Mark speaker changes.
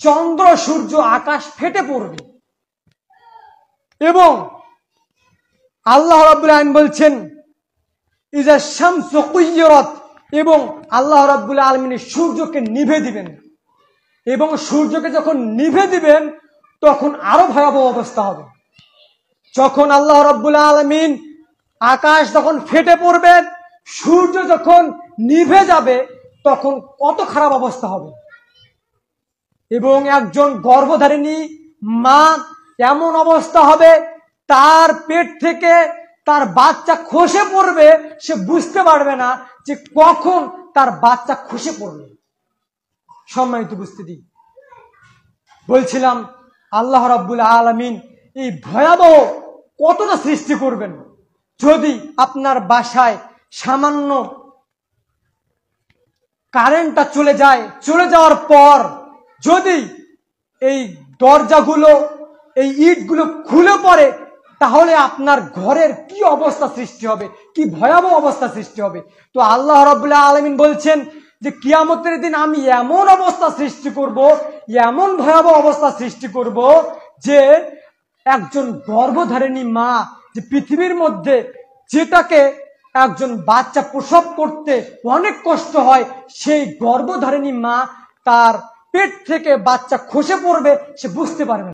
Speaker 1: চন্দ্র সূর্য আকাশ ফেটে পড়বে। এবং আল্লাহ রাব্বুল আলামিন বলছেন ইজা শামসু কুইয়িরাত, এবং আল্লাহ রাব্বুল আলামিন সূর্যকে নিভে দিবেন। এবং সূর্যকে যখন নিভে দিবেন তখন আরো ভয়াবহ অবস্থা হবে। যখন আল্লাহ রাব্বুল আলামিন আকাশ যখন ফেটে পড়বে, সূর্য যখন নিভে যাবে, তখন কত খারাপ অবস্থা হবে। এবং একজন গর্ভধারিণী মা এমন অবস্থা হবে, তার পেট থেকে তার বাচ্চা খসে পড়বে, সে বুঝতে পারবে না যে কখন তার বাচ্চা খসে পড়বে। সম্মানিত উপস্থিতি, বলছিলাম আল্লাহ রাব্বুল আলামিন এই ভয়াবহ কতটা সৃষ্টি করবেন। যদি আপনার বাসায় সামান্য কারেন্টটা চলে যায়, চলে যাওয়ার পর যদি এই দরজাগুলো, এই ইটগুলো খুলে পড়ে, তাহলে আপনার ঘরের কি অবস্থা সৃষ্টি হবে, কি ভয়াবহ অবস্থা সৃষ্টি হবে। তো আল্লাহ রাব্বুল আলামিন বলছেন যে কিয়ামতের দিন আমি এমন অবস্থা সৃষ্টি করব, এমন ভয়াবহ অবস্থা সৃষ্টি করব, যে একজন গর্ভধারিণী মা, যে পৃথিবীর মধ্যে যেটাকে একজন বাচ্চা প্রসব করতে অনেক কষ্ট হয়, সেই গর্ভধারিণী মা তার পেট থেকে বাচ্চা খসে পড়বে, সে বুঝতে পারবে না।